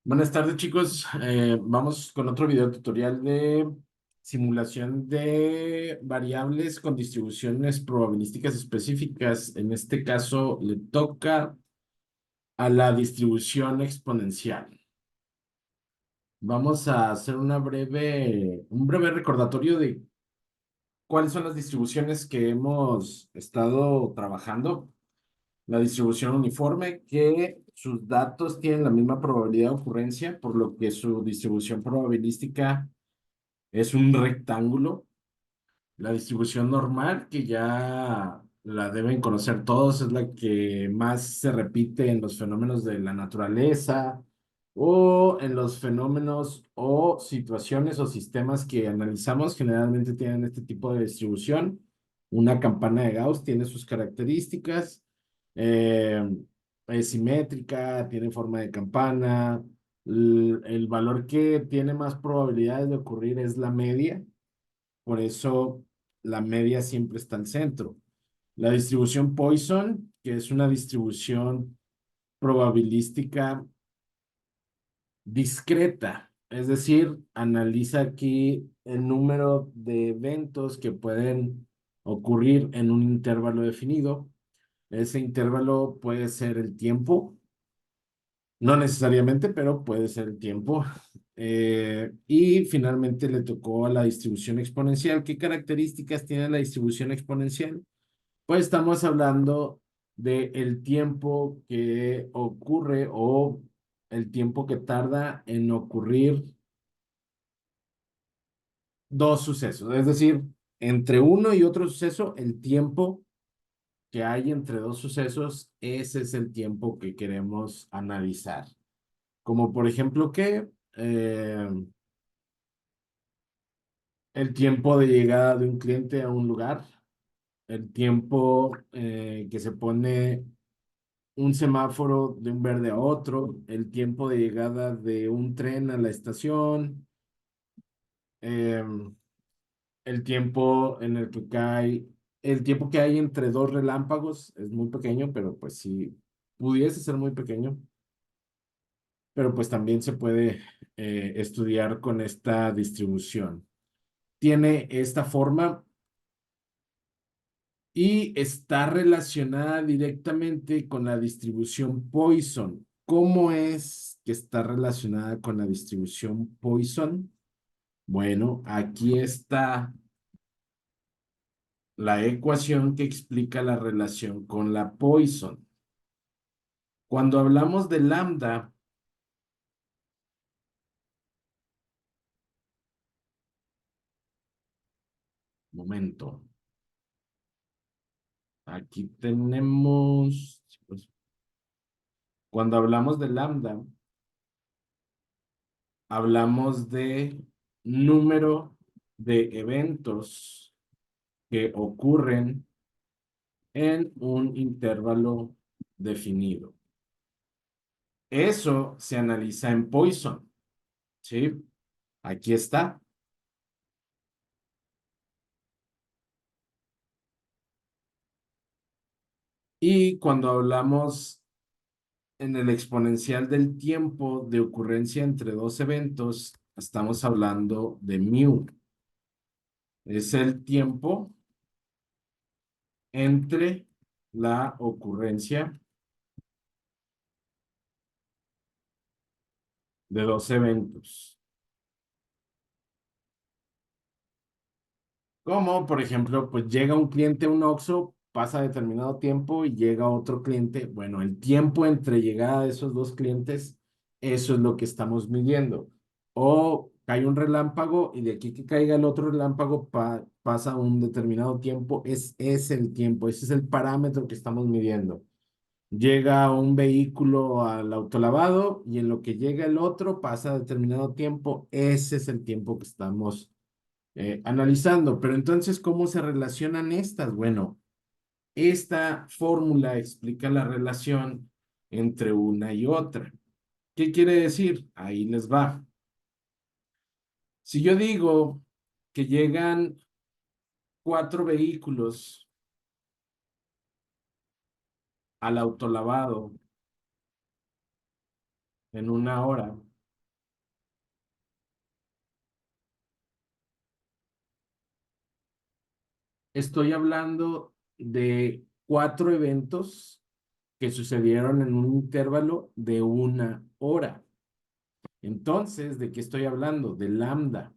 Buenas tardes, chicos. Vamos con otro video tutorial de simulación de variables con distribuciones probabilísticas específicas. En este caso, le toca a la distribución exponencial. Vamos a hacer un breve recordatorio de cuáles son las distribuciones que hemos estado trabajando. La distribución uniforme, que sus datos tienen la misma probabilidad de ocurrencia, por lo que su distribución probabilística es un rectángulo. La distribución normal, que ya la deben conocer todos, es la que más se repite en los fenómenos de la naturaleza o en los fenómenos o situaciones o sistemas que analizamos. Generalmente tienen este tipo de distribución. Una campana de Gauss tiene sus características. eh, es simétrica, tiene forma de campana. El valor que tiene más probabilidades de ocurrir es la media, por eso la media siempre está al centro. La distribución Poisson, que es una distribución probabilística discreta, es decir, analiza aquí el número de eventos que pueden ocurrir en un intervalo definido. Ese intervalo puede ser el tiempo, no necesariamente, pero puede ser el tiempo. Y finalmente le tocó a la distribución exponencial. ¿Qué características tiene la distribución exponencial? Pues estamos hablando de el tiempo que ocurre o el tiempo que tarda en ocurrir dos sucesos. Es decir, entre uno y otro suceso, el tiempo que hay entre dos sucesos, ese es el tiempo que queremos analizar. Como por ejemplo que el tiempo de llegada de un cliente a un lugar, el tiempo que se pone un semáforo de un verde a otro, el tiempo de llegada de un tren a la estación, em, el tiempo en el que cae, el tiempo que hay entre dos relámpagos es muy pequeño, pero pues sí, pudiese ser muy pequeño, pero pues también se puede estudiar con esta distribución. Tiene esta forma y está relacionada directamente con la distribución Poisson. ¿Cómo es que está relacionada con la distribución Poisson? Bueno, aquí está la ecuación que explica la relación con la Poisson. Cuando hablamos de lambda, momento, aquí tenemos, pues, cuando hablamos de lambda, hablamos de número de eventos que ocurren en un intervalo definido. Eso se analiza en Poisson, ¿sí? Aquí está. Y cuando hablamos en el exponencial del tiempo de ocurrencia entre dos eventos, estamos hablando de mu. Es el tiempo entre la ocurrencia de dos eventos. Como, por ejemplo, pues llega un cliente a un Oxxo, pasa determinado tiempo y llega otro cliente. Bueno, el tiempo entre llegada de esos dos clientes, eso es lo que estamos midiendo. O cae un relámpago y de aquí que caiga el otro relámpago pasa un determinado tiempo, es el tiempo, ese es el parámetro que estamos midiendo. Llega un vehículo al autolavado y en lo que llega el otro pasa determinado tiempo, ese es el tiempo que estamos analizando. Pero entonces, ¿cómo se relacionan estas? Bueno, esta fórmula explica la relación entre una y otra. ¿Qué quiere decir? Ahí les va. Si yo digo que llegan cuatro vehículos al autolavado en una hora, estoy hablando de 4 eventos que sucedieron en un intervalo de 1 hora. Entonces, ¿de qué estoy hablando? De lambda.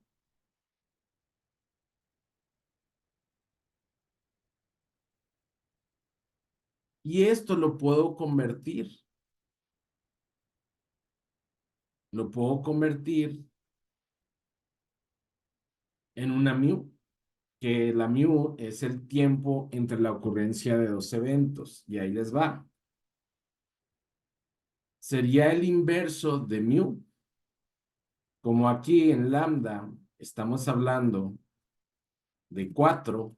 Y esto lo puedo convertir en una mu, que la mu es el tiempo entre la ocurrencia de dos eventos. Y ahí les va. Sería el inverso de mu. Como aquí en lambda estamos hablando de 4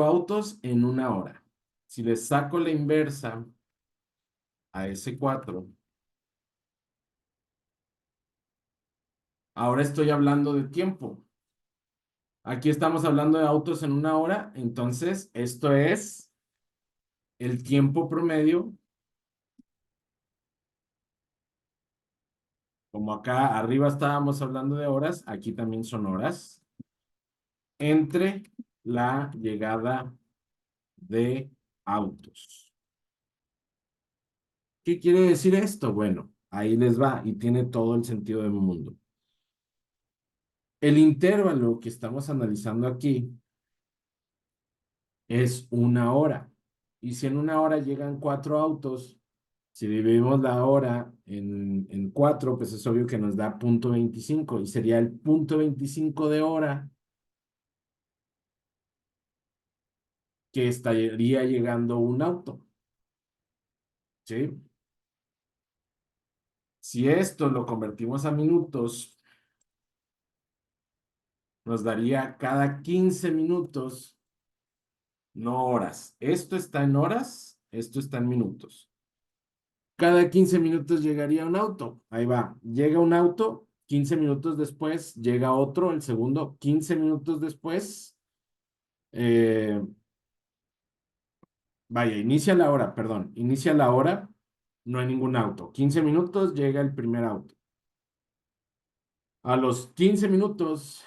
autos en 1 hora. Si le saco la inversa a ese 4, ahora estoy hablando de tiempo. Aquí estamos hablando de autos en 1 hora, entonces esto es el tiempo promedio, como acá arriba estábamos hablando de horas, aquí también son horas, entre la llegada de autos. ¿Qué quiere decir esto? Bueno, ahí les va y tiene todo el sentido del mundo. El intervalo que estamos analizando aquí es 1 hora. Y si en 1 hora llegan 4 autos, si dividimos la hora en 4, pues es obvio que nos da 0.25 y sería el 0.25 de hora que estaría llegando un auto. ¿Sí? Si esto lo convertimos a minutos, nos daría cada 15 minutos, no horas. Esto está en horas, esto está en minutos. Cada 15 minutos llegaría un auto. Ahí va. Llega un auto, 15 minutos después llega otro, el segundo, 15 minutos después. eh, Vaya, inicia la hora, perdón. Inicia la hora, no hay ningún auto. 15 minutos llega el primer auto. A los 15 minutos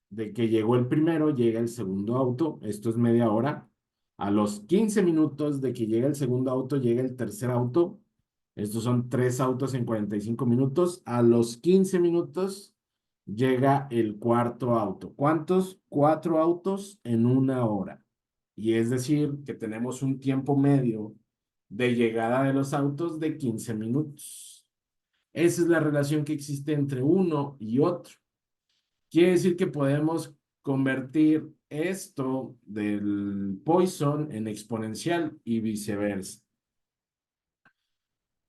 de que llegó el primero, llega el segundo auto. Esto es media hora. A los 15 minutos de que llega el segundo auto, llega el tercer auto. Estos son 3 autos en 45 minutos. A los 15 minutos llega el cuarto auto. ¿Cuántos? 4 autos en 1 hora. Y es decir, que tenemos un tiempo medio de llegada de los autos de 15 minutos. Esa es la relación que existe entre uno y otro. Quiere decir que podemos convertir esto del Poisson en exponencial y viceversa.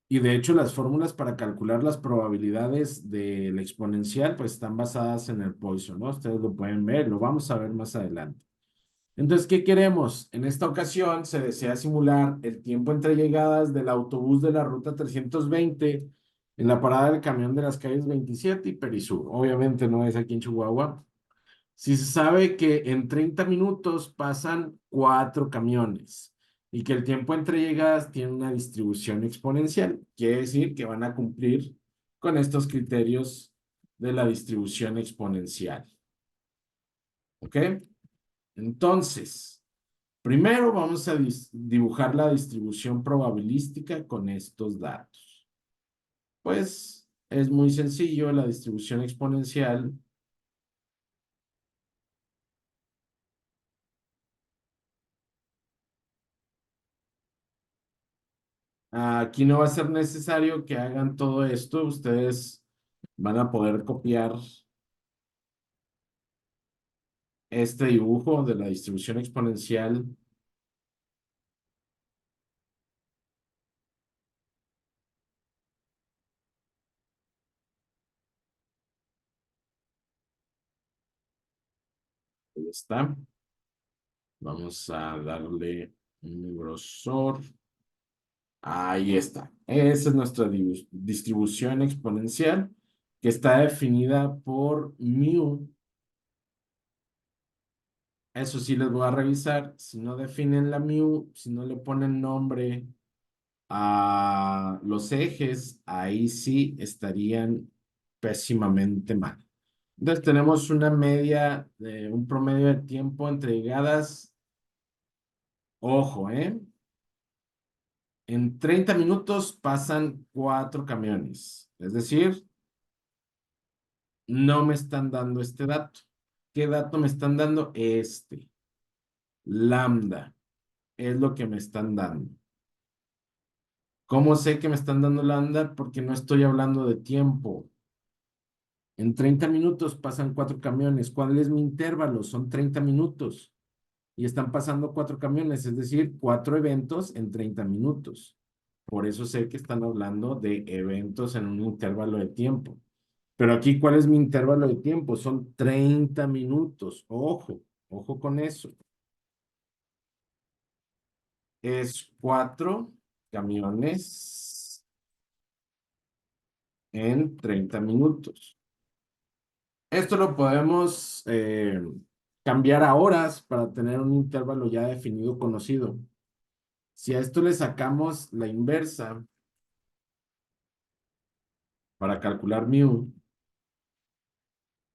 Y de hecho, las fórmulas para calcular las probabilidades del exponencial pues están basadas en el Poisson, ¿no? Ustedes lo pueden ver, lo vamos a ver más adelante. Entonces, ¿qué queremos? En esta ocasión se desea simular el tiempo entre llegadas del autobús de la ruta 320 en la parada del camión de las calles 27 y Perisur. Obviamente no es aquí en Chihuahua. Si se sabe que en 30 minutos pasan 4 camiones y que el tiempo entre llegadas tiene una distribución exponencial, quiere decir que van a cumplir con estos criterios de la distribución exponencial. ¿Ok? Entonces, primero vamos a dibujar la distribución probabilística con estos datos. Pues es muy sencillo, la distribución exponencial. Aquí no va a ser necesario que hagan todo esto. Ustedes van a poder copiar este dibujo de la distribución exponencial. Ahí está. Vamos a darle un grosor. Ahí está. Esa es nuestra distribución exponencial que está definida por mu. Eso sí les voy a revisar. Si no definen la mu, si no le ponen nombre a los ejes, ahí sí estarían pésimamente mal. Entonces tenemos una media, un promedio de tiempo entre llegadas, ojo, en 30 minutos pasan 4 camiones. Es decir, no me están dando este dato. ¿Qué dato me están dando? Este. Lambda es lo que me están dando. ¿Cómo sé que me están dando lambda? Porque no estoy hablando de tiempo. En 30 minutos pasan 4 camiones. ¿Cuál es mi intervalo? Son 30 minutos. Y están pasando 4 camiones, es decir, 4 eventos en 30 minutos. Por eso sé que están hablando de eventos en un intervalo de tiempo. Pero aquí, ¿cuál es mi intervalo de tiempo? Son 30 minutos. Ojo, ojo con eso. Es 4 camiones en 30 minutos. Esto lo podemos cambiar a horas para tener un intervalo ya definido, conocido. Si a esto le sacamos la inversa para calcular mu,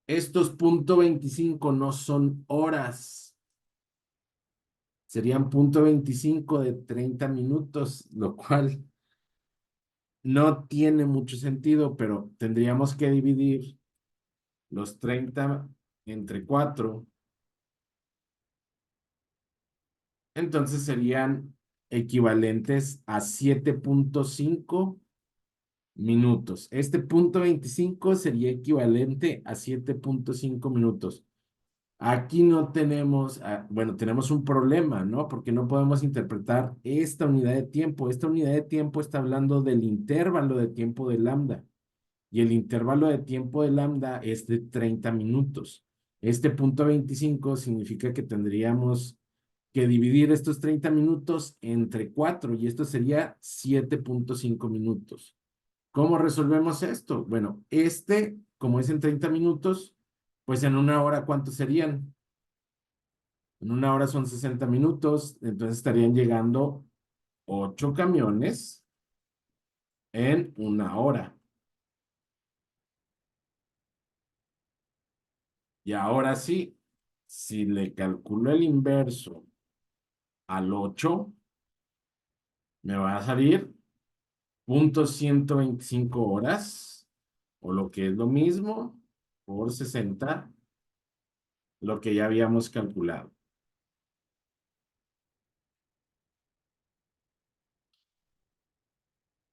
estos 0,25 no son horas, serían 0,25 de 30 minutos, lo cual no tiene mucho sentido, pero tendríamos que dividir los 30 entre 4. Entonces serían equivalentes a 7,5 minutos. Este 0,25 sería equivalente a 7,5 minutos. Aquí no tenemos, bueno, tenemos un problema, ¿no? Porque no podemos interpretar esta unidad de tiempo. Esta unidad de tiempo está hablando del intervalo de tiempo de lambda. Y el intervalo de tiempo de lambda es de 30 minutos. Este 0,25 significa que tendríamos que dividir estos 30 minutos entre 4 y esto sería 7,5 minutos. ¿Cómo resolvemos esto? Bueno, como es en 30 minutos, pues en una hora, ¿cuántos serían? En una hora son 60 minutos, entonces estarían llegando 8 camiones en una hora. Y ahora sí, si le calculo el inverso al 8, me va a salir 0,125 horas, o lo que es lo mismo, por 60, lo que ya habíamos calculado.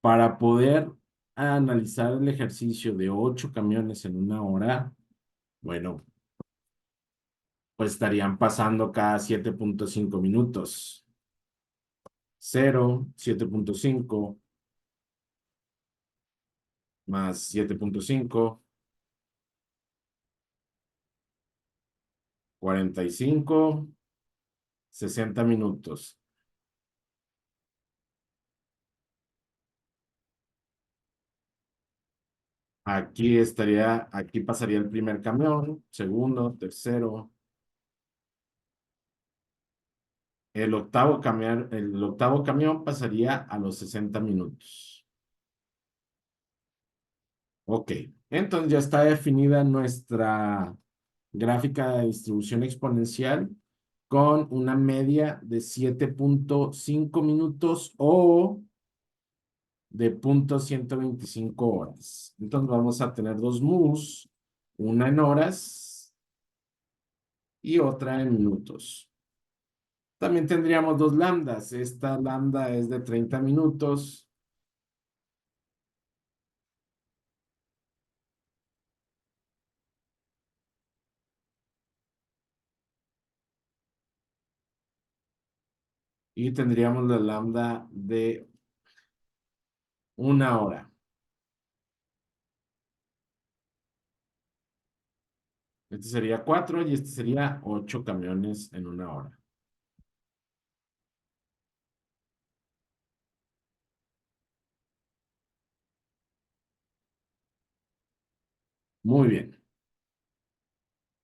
Para poder analizar el ejercicio de 8 camiones en una hora, bueno, pues estarían pasando cada 7,5 minutos. 0, 7,5 más 7,5, 45, 60 minutos. Aquí pasaría el primer camión, segundo, tercero. El octavo camión pasaría a los 60 minutos. Ok, entonces ya está definida nuestra gráfica de distribución exponencial con una media de 7,5 minutos o de 0,125 horas. Entonces vamos a tener dos mus, una en horas y otra en minutos. También tendríamos dos lambdas. Esta lambda es de 30 minutos. Y tendríamos la lambda de una hora. Este sería 4 y este sería 8 camiones en una hora. Muy bien.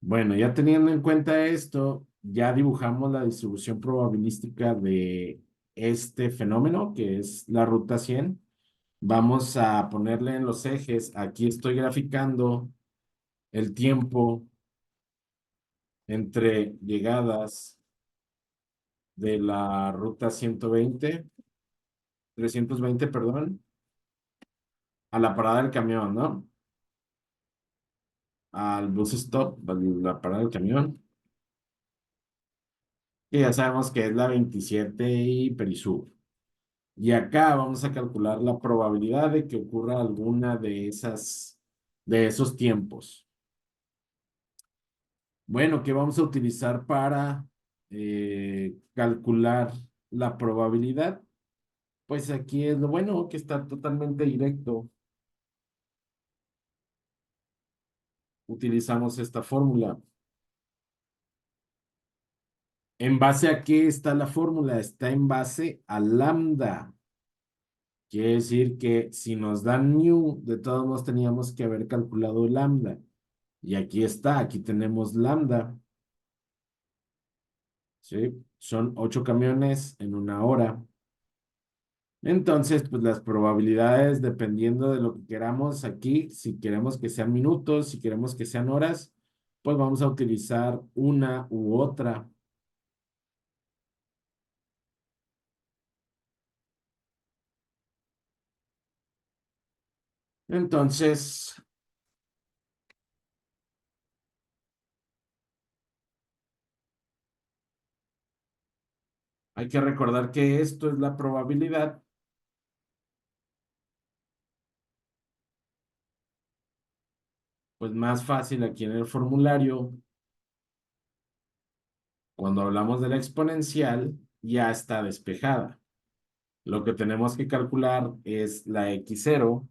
Bueno, ya teniendo en cuenta esto, ya dibujamos la distribución probabilística de este fenómeno, que es la ruta 100. Vamos a ponerle en los ejes. Aquí estoy graficando el tiempo entre llegadas de la ruta 320, perdón, a la parada del camión, ¿no? Al bus stop, a la parada del camión. Y ya sabemos que es la 27 y Perisur. Y acá vamos a calcular la probabilidad de que ocurra alguna de esos tiempos. Bueno, ¿qué vamos a utilizar para calcular la probabilidad? Pues aquí es lo bueno, que está totalmente directo. Utilizamos esta fórmula. ¿En base a qué está la fórmula? Está en base a lambda. Quiere decir que si nos dan mu, de todos modos teníamos que haber calculado lambda. Y aquí está, aquí tenemos lambda. ¿Sí? Son 8 camiones en una hora. Entonces, pues las probabilidades, dependiendo de lo que queramos aquí, si queremos que sean minutos, si queremos que sean horas, pues vamos a utilizar una u otra. Entonces, hay que recordar que esto es la probabilidad, pues más fácil aquí en el formulario, cuando hablamos de la exponencial, ya está despejada. Lo que tenemos que calcular es la x0,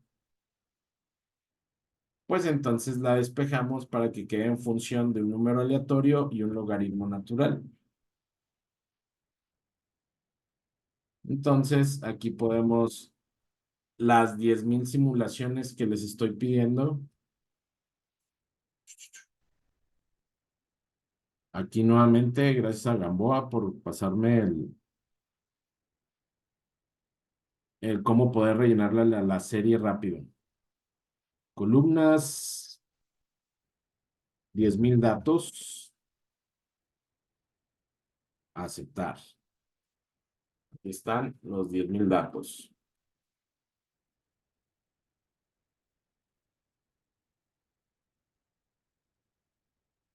pues entonces la despejamos para que quede en función de un número aleatorio y un logaritmo natural. Entonces, aquí podemos las 10,000 simulaciones que les estoy pidiendo. Aquí nuevamente, gracias a Gamboa por pasarme el cómo poder rellenar la serie rápido. Columnas, 10,000 datos, aceptar. Aquí están los 10,000 datos.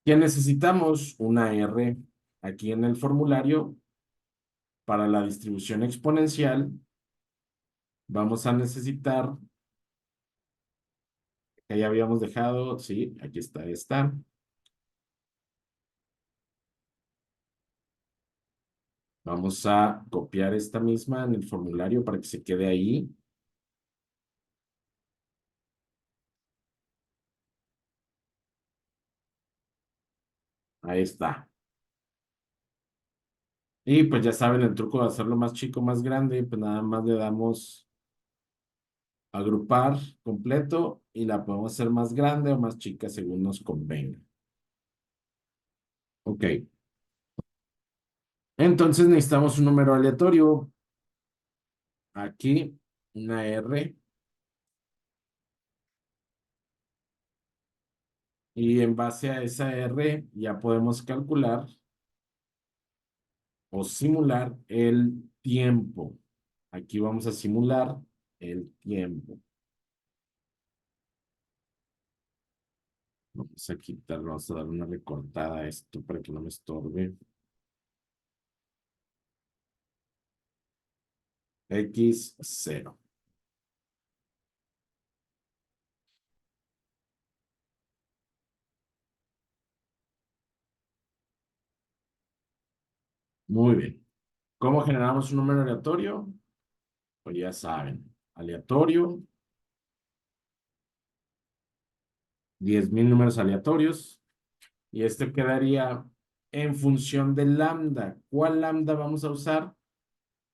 ¿Qué necesitamos? Una R aquí en el formulario para la distribución exponencial. Vamos a necesitar, que ya habíamos dejado, sí, aquí está esta. Vamos a copiar esta misma en el formulario para que se quede ahí. Ahí está. Y pues ya saben el truco de hacerlo más chico, más grande, pues nada más le damos agrupar completo y la podemos hacer más grande o más chica según nos convenga. Ok. Entonces necesitamos un número aleatorio. Aquí, una R. Y en base a esa R ya podemos calcular o simular el tiempo. Aquí vamos a simular el tiempo. Vamos a quitar, vamos a dar una recortada a esto para que no me estorbe. X0. Muy bien. ¿Cómo generamos un número aleatorio? Pues ya saben, aleatorio, 10,000 números aleatorios, y este quedaría en función del lambda. ¿Cuál lambda vamos a usar?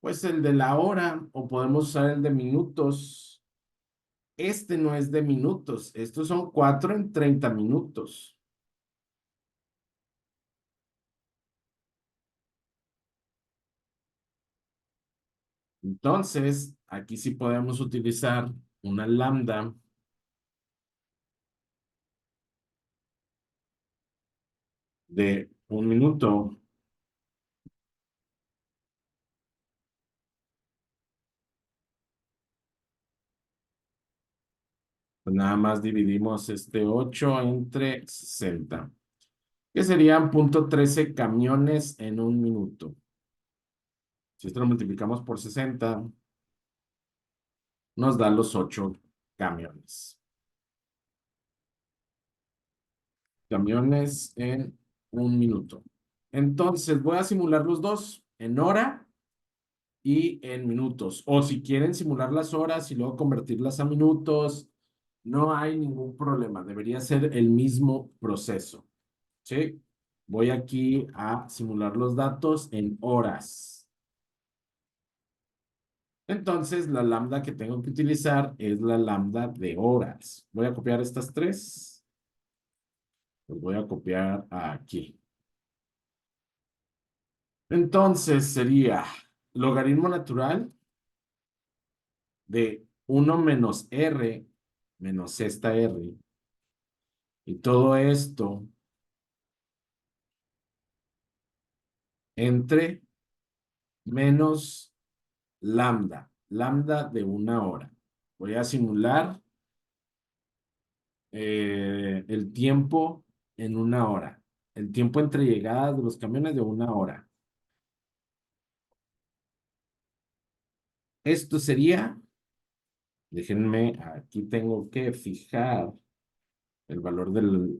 Pues el de la hora, o podemos usar el de minutos. Este no es de minutos, estos son 4 en 30 minutos. Entonces, aquí sí podemos utilizar una lambda de 1 minuto. Pues nada más dividimos este 8 entre 60, que serían 0,13 camiones en 1 minuto. Si esto lo multiplicamos por 60, nos da los 8 camiones. Camiones en 1 minuto. Entonces, voy a simular los dos en hora y en minutos. O si quieren simular las horas y luego convertirlas a minutos, no hay ningún problema. Debería ser el mismo proceso. ¿Sí? Voy aquí a simular los datos en horas. Entonces, la lambda que tengo que utilizar es la lambda de horas. Voy a copiar estas tres. Los voy a copiar aquí. Entonces, sería logaritmo natural de 1 menos r menos esta r. Y todo esto entre menos lambda. Lambda de 1 hora. Voy a simular el tiempo en 1 hora. El tiempo entre llegadas de los camiones de 1 hora. Esto sería, déjenme, aquí tengo que fijar el valor del,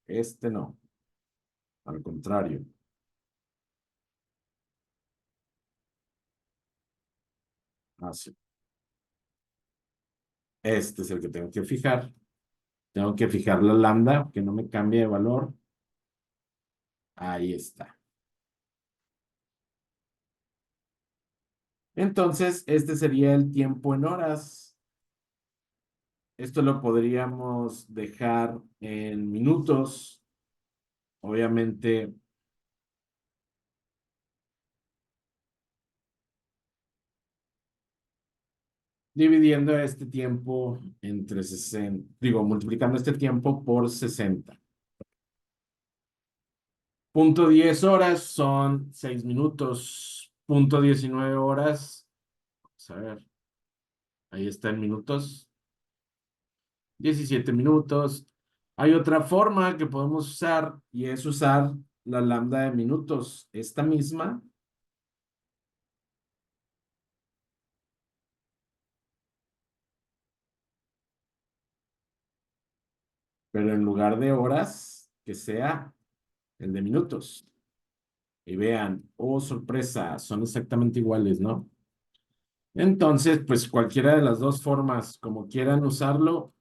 este no, al contrario, así. Este es el que tengo que fijar. Tengo que fijar la lambda, que no me cambie de valor. Ahí está. Entonces, este sería el tiempo en horas. Esto lo podríamos dejar en minutos. Obviamente, dividiendo este tiempo entre 60, digo, multiplicando este tiempo por 60. 0,10 horas son 6 minutos. 0,19 horas. Vamos a ver. Ahí está en minutos. 17 minutos. Hay otra forma que podemos usar y es usar la lambda de minutos. Esta misma, pero en lugar de horas, que sea el de minutos. Y vean, oh, sorpresa, son exactamente iguales, ¿no? Entonces, pues cualquiera de las dos formas, como quieran usarlo,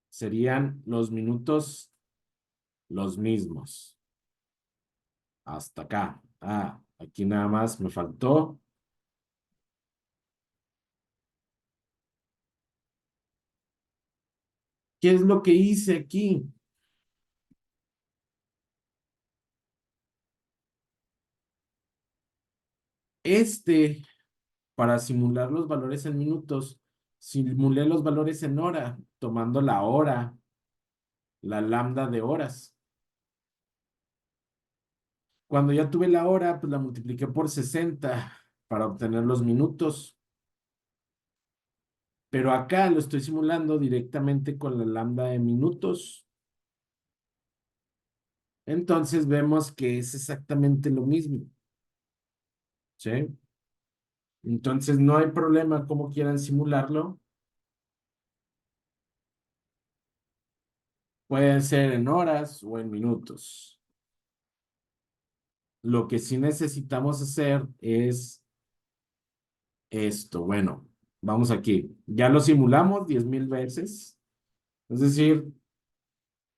serían los minutos los mismos. Hasta acá. Aquí nada más me faltó. ¿Qué es lo que hice aquí? Para simular los valores en minutos, simulé los valores en hora, tomando la hora, la lambda de horas. Cuando ya tuve la hora, pues la multipliqué por 60 para obtener los minutos. Pero acá lo estoy simulando directamente con la lambda de minutos. Entonces vemos que es exactamente lo mismo. ¿Sí? Entonces no hay problema como quieran simularlo. Puede ser en horas o en minutos. Lo que sí necesitamos hacer es esto. Bueno, vamos aquí. Ya lo simulamos 10,000 veces. Es decir,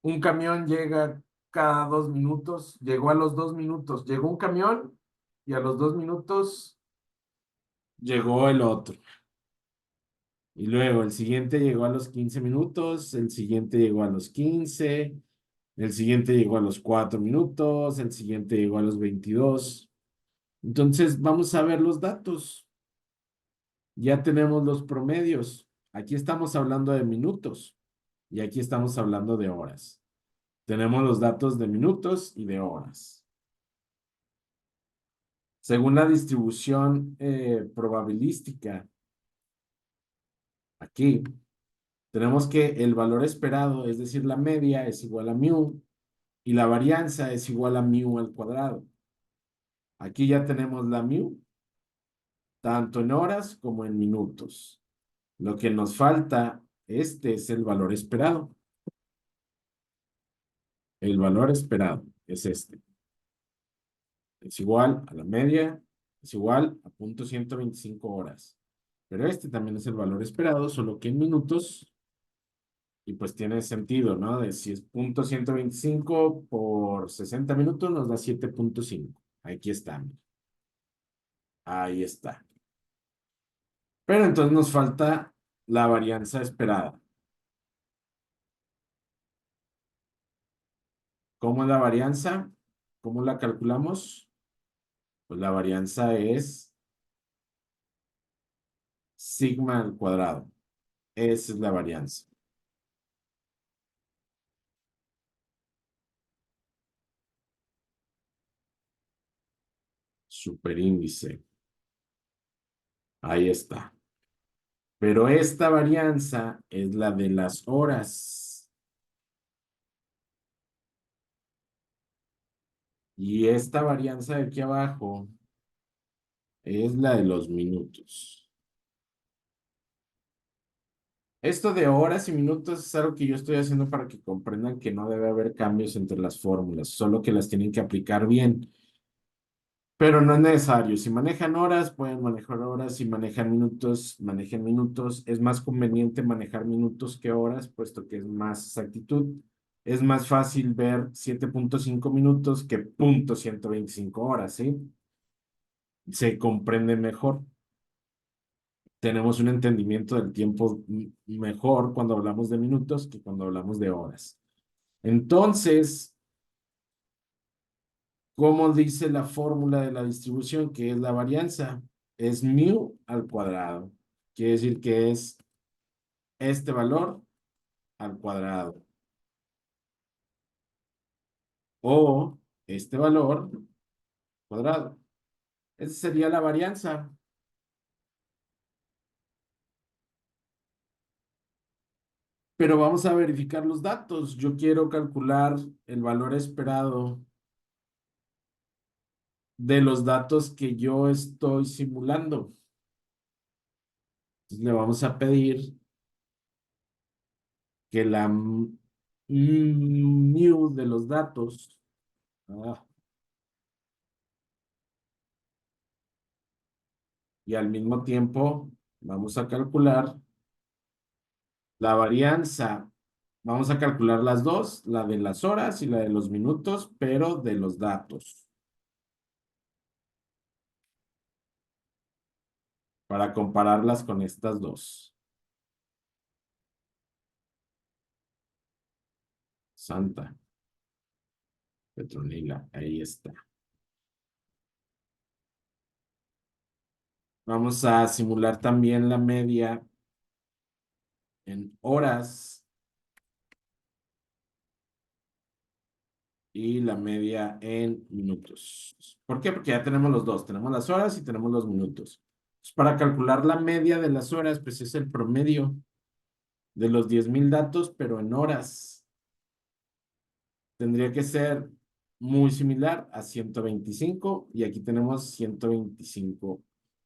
un camión llega cada 2 minutos. Llegó a los 2 minutos. Llegó un camión y a los 2 minutos llegó el otro. Y luego el siguiente llegó a los 15 minutos, el siguiente llegó a los 15, el siguiente llegó a los 4 minutos, el siguiente llegó a los 22. Entonces, vamos a ver los datos. Ya tenemos los promedios. Aquí estamos hablando de minutos y aquí estamos hablando de horas. Tenemos los datos de minutos y de horas. Según la distribución probabilística, aquí tenemos que el valor esperado, es decir, la media, es igual a mu y la varianza es igual a mu al cuadrado. Aquí ya tenemos la mu, tanto en horas como en minutos. Lo que nos falta, este es el valor esperado. El valor esperado es este. Es igual a la media, es igual a 0.125 horas. Pero este también es el valor esperado, solo que en minutos, y pues tiene sentido, ¿no? De si es 0.125 por 60 minutos nos da 7.5. Aquí está. Ahí está. Pero entonces nos falta la varianza esperada. ¿Cómo es la varianza? ¿Cómo la calculamos? Pues la varianza es sigma al cuadrado. Esa es la varianza. Superíndice. Ahí está. Pero esta varianza es la de las horas. Y esta varianza de aquí abajo es la de los minutos. Esto de horas y minutos es algo que yo estoy haciendo para que comprendan que no debe haber cambios entre las fórmulas, solo que las tienen que aplicar bien. Pero no es necesario. Si manejan horas, pueden manejar horas. Si manejan minutos, manejen minutos. Es más conveniente manejar minutos que horas, puesto que es más exactitud. Es más fácil ver 7.5 minutos que 0.125 horas, ¿sí? Se comprende mejor. Tenemos un entendimiento del tiempo mejor cuando hablamos de minutos que cuando hablamos de horas. Entonces, ¿cómo dice la fórmula de la distribución, que es la varianza? Es mu al cuadrado. Quiere decir que es este valor al cuadrado. O este valor cuadrado. Esa sería la varianza. Pero vamos a verificar los datos. Yo quiero calcular el valor esperado de los datos que yo estoy simulando. Entonces, le vamos a pedir que la mu de los datos, ah, y al mismo tiempo vamos a calcular la varianza. Vamos a calcular las dos, la de las horas y la de los minutos, pero de los datos, para compararlas con estas dos. Santa Petronila, ahí está. Vamos a simular también la media en horas y la media en minutos. ¿Por qué? Porque ya tenemos los dos, tenemos las horas y tenemos los minutos. Pues para calcular la media de las horas, pues es el promedio de los 10,000 datos, pero en horas. Tendría que ser muy similar a 125 y aquí tenemos 125,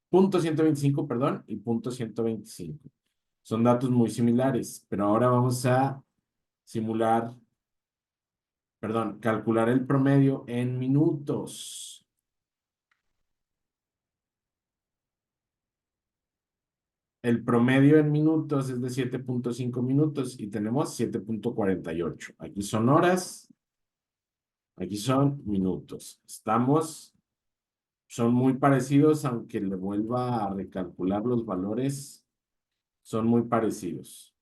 punto 125, perdón, y punto 125. Son datos muy similares, pero ahora vamos a simular, perdón, calcular el promedio en minutos. El promedio en minutos es de 7.5 minutos y tenemos 7.48. Aquí son horas, aquí son minutos. Son muy parecidos, aunque le vuelva a recalcular los valores, son muy parecidos.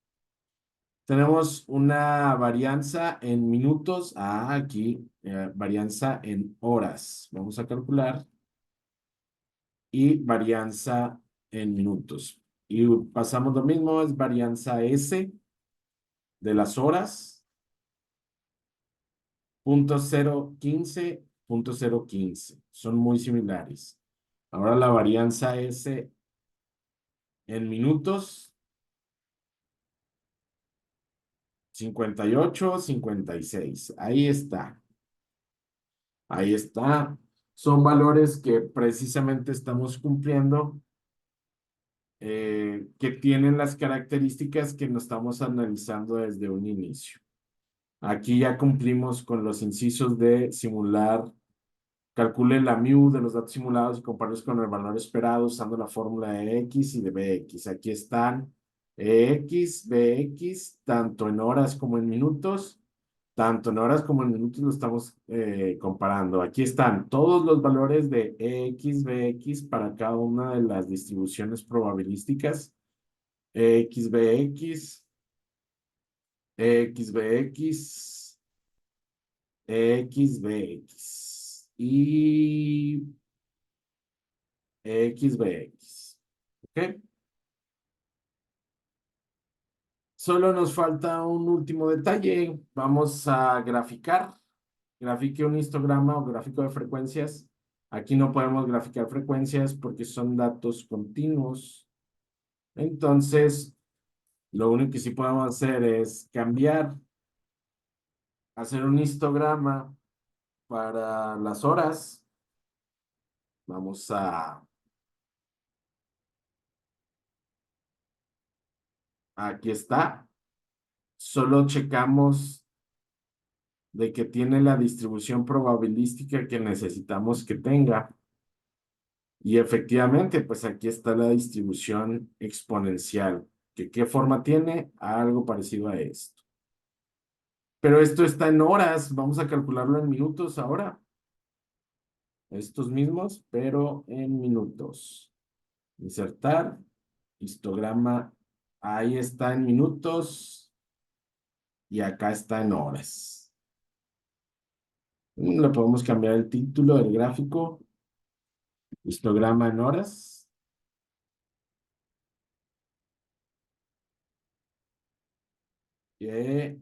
Tenemos una varianza en minutos, aquí, varianza en horas. Vamos a calcular y varianza en minutos. Y pasamos lo mismo, es varianza S de las horas, 0.015, 0.015. Son muy similares. Ahora la varianza S en minutos, 58, 56. Ahí está. Ahí está. Son valores que precisamente estamos cumpliendo, que tienen las características que nos estamos analizando desde un inicio. Aquí ya cumplimos con los incisos de simular. Calcule la mu de los datos simulados y compárelos con el valor esperado usando la fórmula de X y de Bx. Aquí están X, Bx, tanto en horas como en minutos. Tanto en horas como en minutos lo estamos comparando. Aquí están todos los valores de X, Bx para cada una de las distribuciones probabilísticas. X, Bx, X, Bx, X, Bx. Y XBX. ¿Ok? Solo nos falta un último detalle. Vamos a graficar. Grafique un histograma o gráfico de frecuencias. Aquí no podemos graficar frecuencias porque son datos continuos. Entonces, lo único que sí podemos hacer es cambiar, hacer un histograma para las horas. Vamos a, aquí está. Solo checamos de que tiene la distribución probabilística que necesitamos que tenga. Y efectivamente, pues aquí está la distribución exponencial. ¿Qué forma tiene? Algo parecido a esto. Pero esto está en horas. Vamos a calcularlo en minutos ahora. Estos mismos, pero en minutos. Insertar, histograma. Ahí está en minutos y acá está en horas. Le podemos cambiar el título del gráfico. Histograma en horas.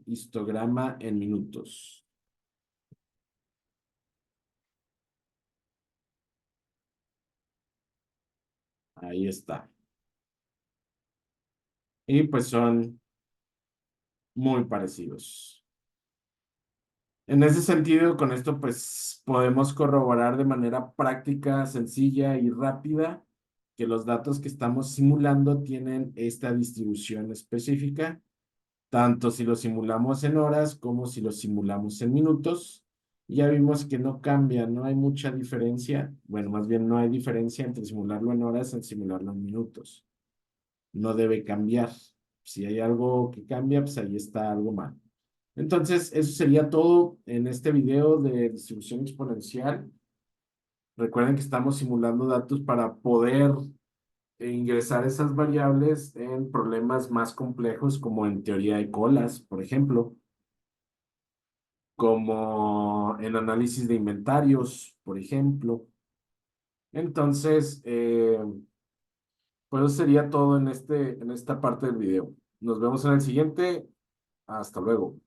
Histograma en minutos. Ahí está. Y pues son muy parecidos. En ese sentido, con esto pues podemos corroborar de manera práctica, sencilla y rápida que los datos que estamos simulando tienen esta distribución específica, tanto si lo simulamos en horas como si lo simulamos en minutos. Ya vimos que no cambia, no hay mucha diferencia. Bueno, más bien no hay diferencia entre simularlo en horas y simularlo en minutos. No debe cambiar. Si hay algo que cambia, pues ahí está algo mal. Entonces, eso sería todo en este video de distribución exponencial. Recuerden que estamos simulando datos para poder ingresar esas variables en problemas más complejos, como en teoría de colas, por ejemplo, como en análisis de inventarios, por ejemplo. Entonces, pues eso sería todo en esta parte del video. Nos vemos en el siguiente. Hasta luego.